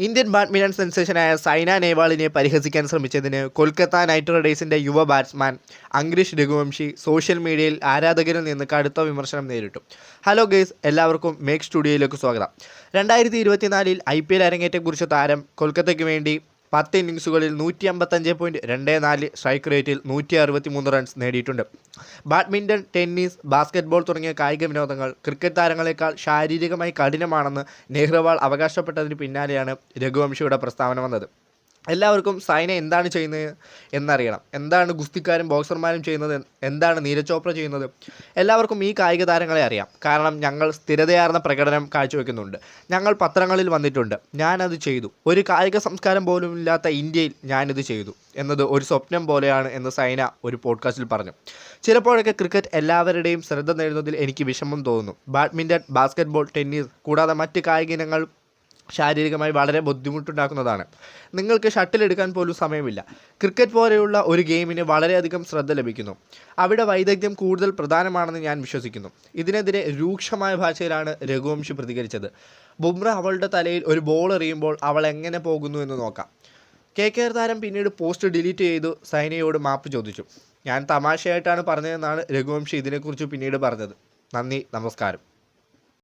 Indian badminton സെൻസേഷനായ സൈന നെഹ്വാളിനെ പരിഹസിക്കാൻ ശ്രമിച്ചതിന് കൊൽക്കത്ത നൈറ്റ് റൈഡേഴ്സിൻ്റെ യുവ ബാറ്റ്സ്മാൻ അങ്കുരിഷ് രഘുവംശി സോഷ്യൽ മീഡിയയിൽ ആരാധകരിൽ നിന്ന് കടുത്ത വിമർശനം നേരിട്ടു. ഹലോ ഗെയ്സ്, എല്ലാവർക്കും മേക്ക് സ്റ്റുഡിയോയിലേക്ക് സ്വാഗതം. 2024 IPL അരങ്ങേറ്റത്തെക്കുറിച്ച് താരം കൊൽക്കത്തയ്ക്ക് വേണ്ടി 10 ഇന്നിംഗ്സുകളിൽ 155.24 സ്ട്രൈക്ക് റേറ്റിൽ 163 റൺസ് നേടിയിട്ടുണ്ട്. ബാഡ്മിൻ്റൺ, ടെന്നീസ്, ബാസ്കറ്റ്ബോൾ തുടങ്ങിയ കായിക വിനോദങ്ങൾ ക്രിക്കറ്റ് താരങ്ങളെക്കാൾ ശാരീരികമായി കഠിനമാണെന്ന് നെഹ്വാൾ അവകാശപ്പെട്ടതിന് പിന്നാലെയാണ് രഘുവംശിയുടെ പ്രസ്താവന വന്നത്. എല്ലാവർക്കും സൈന എന്താണ് ചെയ്യുന്നത് എന്നറിയണം. എന്താണ് ഗുസ്തിക്കാരും ബോക്സർമാരും ചെയ്യുന്നത്, എന്താണ് നീരജ് ചോപ്ര ചെയ്യുന്നത്, എല്ലാവർക്കും ഈ കായിക താരങ്ങളെ അറിയാം. കാരണം ഞങ്ങൾ സ്ഥിരതയാർന്ന പ്രകടനം കാഴ്ചവെക്കുന്നുണ്ട്. ഞങ്ങൾ പത്രങ്ങളിൽ വന്നിട്ടുണ്ട്. ഞാനത് ചെയ്തു. ഒരു കായിക സംസ്കാരം പോലും ഇല്ലാത്ത ഇന്ത്യയിൽ ഞാനിത് ചെയ്തു എന്നത് ഒരു സ്വപ്നം പോലെയാണ് എന്ന് സൈന ഒരു പോഡ്കാസ്റ്റിൽ പറഞ്ഞു. ചിലപ്പോഴൊക്കെ ക്രിക്കറ്റ് എല്ലാവരുടെയും ശ്രദ്ധ നേടുന്നതിൽ എനിക്ക് വിഷമം തോന്നുന്നു. ബാഡ്മിൻ്റൺ, ബാസ്കറ്റ്ബോൾ, ടെന്നീസ് കൂടാതെ മറ്റ് കായിക ഇനങ്ങൾ ശാരീരികമായി വളരെ ബുദ്ധിമുട്ടുണ്ടാക്കുന്നതാണ്. നിങ്ങൾക്ക് ഷട്ടിൽ എടുക്കാൻ പോലും സമയമില്ല. ക്രിക്കറ്റ് പോലെയുള്ള ഒരു ഗെയിമിന് വളരെയധികം ശ്രദ്ധ ലഭിക്കുന്നു. അവിടെ വൈദഗ്ധ്യം കൂടുതൽ പ്രധാനമാണെന്ന് ഞാൻ വിശ്വസിക്കുന്നു. ഇതിനെതിരെ രൂക്ഷമായ ഭാഷയിലാണ് രഘുവംശി പ്രതികരിച്ചത്. ബുംറ അവളുടെ തലയിൽ ഒരു ബോൾ എറിയുമ്പോൾ അവൾ എങ്ങനെ പോകുന്നു എന്ന് നോക്കാം. KKR താരം പിന്നീട് പോസ്റ്റ് ഡിലീറ്റ് ചെയ്തു സൈനയോട് മാപ്പ് ചോദിച്ചു. ഞാൻ തമാശയായിട്ടാണ് പറഞ്ഞതെന്നാണ് രഘുവംശി ഇതിനെക്കുറിച്ച് പിന്നീട് പറഞ്ഞത്. നന്ദി, നമസ്കാരം.